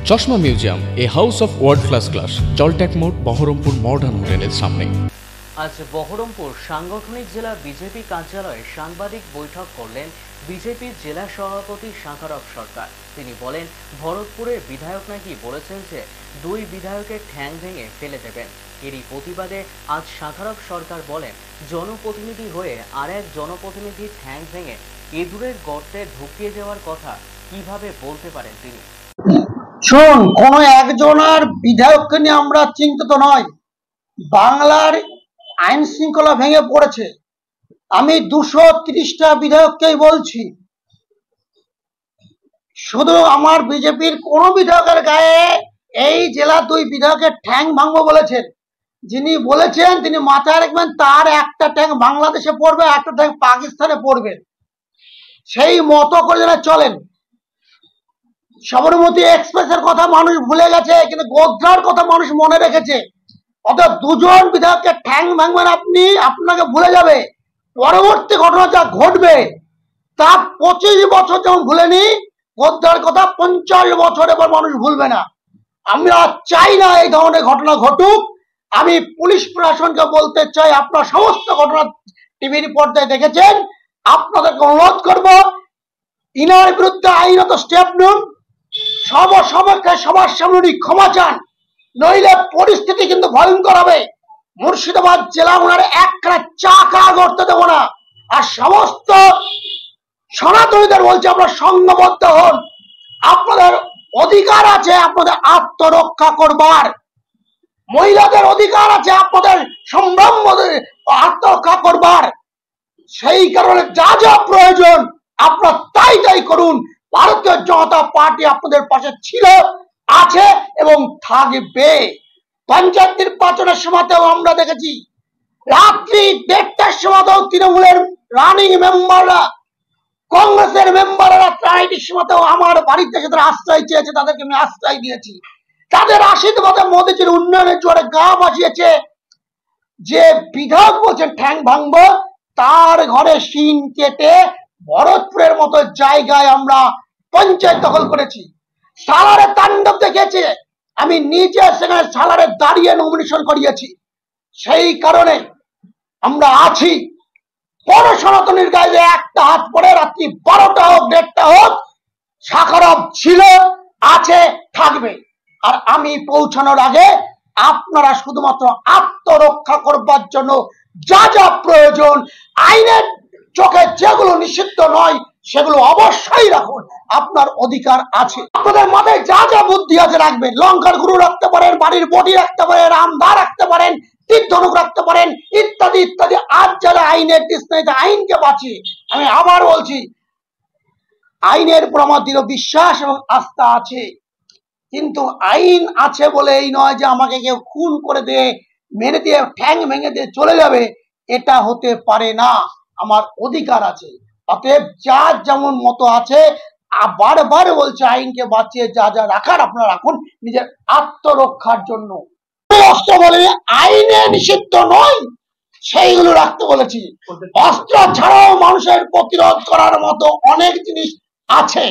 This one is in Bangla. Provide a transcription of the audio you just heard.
চশমা museum, a house of world class, জলট্যাক মোড়, বহরমপুর মডার্ন হোটেলের সামনে। আজ বহরমপুর সাংগঠনিক জেলা বিজেপি কার্যালয়ে সাংবাদিক বৈঠক করলেন বিজেপির জেলা সভাপতি শাখারব সরকার। তিনি বলেন, ভরতপুরের বিধায়ক নাকি বলেছেন যে দুই বিধায়কের ঠ্যাং ভেঙে ফেলে দেবেন। এরই প্রতিবাদে আজ শাখারব সরকার বলেন, জনপ্রতিনিধি হয়ে আর এক জনপ্রতিনিধির ঠ্যাং ভেঙে ইঁদুরের গর্তে ঢুকিয়ে দেওয়ার কথা কিভাবে বলতে পারেন তিনি। শুন, কোন একজনের বিধায়ককে নিয়ে আমরা চিন্তিত নয়। বাংলার আইন শৃঙ্খলা ভেঙে পড়েছে। আমি 230টা বিধায়ককেই বলছি, শুধু আমার বিজেপির কোন বিধায়কের গায়ে এই জেলা দুই বিধায়কের ঠ্যাং ভাঙবো বলেছেন। যিনি বলেছেন তিনি মাথায় রাখবেন, তার একটা ঠ্যাং বাংলাদেশে পড়বে, একটা ঠ্যাং পাকিস্তানে পড়বে। সেই মতো করে যারা চলেন। সবরমতী এক্সপ্রেসের কথা মানুষ ভুলে গেছে, কিন্তু গোধ্রার কথা মানুষ মনে রেখেছে। অর্থাৎ দুজন বিধায়ককে ঠ্যাং ভাঙবেন আপনি, আপনাকে ভুলে যাবে। পরবর্তী ঘটনা যা ঘটবে তা 25 বছর যেমন ভুলেনি, গোধ্রার কথা 50 বছর এবার মানুষ ভুলবে না। আমরা চাই না এই ধরনের ঘটনা ঘটুক। আমি পুলিশ প্রশাসনকে বলতে চাই, আপনারা সমস্ত ঘটনা টিভির পর্দায় দেখেছেন, আপনাদেরকে অনুরোধ করব, ইনার বিরুদ্ধে আইনত স্টেপ নিন। সবার সামনে ক্ষমা চান, নইলে পরিস্থিতি কিন্তু ভয়ঙ্কর হবে। মুর্শিদাবাদ জেলা ওনার একটা চাকা করতে দেব না। আর সমস্ত সনাতনীদের বলছে, আপনারা সংঘবদ্ধ হন। আপনাদের অধিকার আছে আপনাদের আত্মরক্ষা করবার, মহিলাদের অধিকার আছে আপনাদের সম্ভ্রম আত্মরক্ষা করবার। সেই কারণে যা যা প্রয়োজন আপনারা তাই করুন। ভারতীয় জনতা পার্টি আপনাদের পাশে ছিল, আছে এবং থাকবে। পঞ্চায়েত নির্বাচনের সময়তেও আমরা দেখেছি, রাত্রি 1:30টার সময়তেও তৃণমূলের রানিং মেম্বাররা, কংগ্রেসের মেম্বাররা রাত্রির সময়তেও আমার বাড়িতে এসে তারা আশ্রয় চেয়েছে, তাদেরকে আমি আশ্রয় দিয়েছি। তাদের আশীর্বাদে মোদীজির উন্নয়নের জোরে গা বাজিয়েছে। যে বিধায়ক বলছেন ঠ্যাং ভাঙবো, তার ঘরে শিন কেটে ভরতপুরের মতো জায়গায় আমরা পঞ্চায়েত দখল করেছি। সালারে তাণ্ডব দেখেছে, আমি নিজে সেখানে সালারে দাঁড়িয়ে নমিনেশন করিয়েছি। সেই কারণে আমরা আছি। বড় সনাতনীর গায়ে একটা হাত পড়ে, রাত্রি 12টা হোক 1:30টা হোক, শাখারব ছিল, আছে, থাকবে। আর আমি পৌঁছানোর আগে আপনারা শুধুমাত্র আত্মরক্ষা করবার জন্য যা যা প্রয়োজন, আইনের চোখে যেগুলো নিষিদ্ধ নয় সেগুলো অবশ্যই রাখুন। আপনার অধিকার আছে। আপনাদের মাথায় যা যা বুদ্ধি আছে রাখবেন। লঙ্কার গুরু রাখতে পারেন, বাড়ির বডি রাখতে পারেন, রামদা রাখতে পারেন, তীর্ধনুক রাখতে পারেন, ইত্যাদি ইত্যাদি। আজ যারা আইনের তৃষ্ণায় আইনকে বাঁচিয়ে, আমি আবার বলছি, আইনের উপর আমার দৃঢ় বিশ্বাস এবং আস্থা আছে। কিন্তু আইন আছে বলে এই নয় যে আমাকে কেউ খুন করে দিয়ে, মেরে দিয়ে, ঠ্যাং ভেঙে দিয়ে চলে যাবে। এটা হতে পারে না। আমার অধিকার আছে। অতএব যার যেমন মতো আছে, বারবার বলছে আইনকে বাঁচিয়ে যা যা রাখার আপনারা রাখুন, নিজের আত্মরক্ষার জন্য। অস্ত্র বলে আইনে নিষিদ্ধ নয় সেইগুলো রাখতে বলেছি। অস্ত্র ছাড়াও মানুষের প্রতিরোধ করার মতো অনেক জিনিস আছে।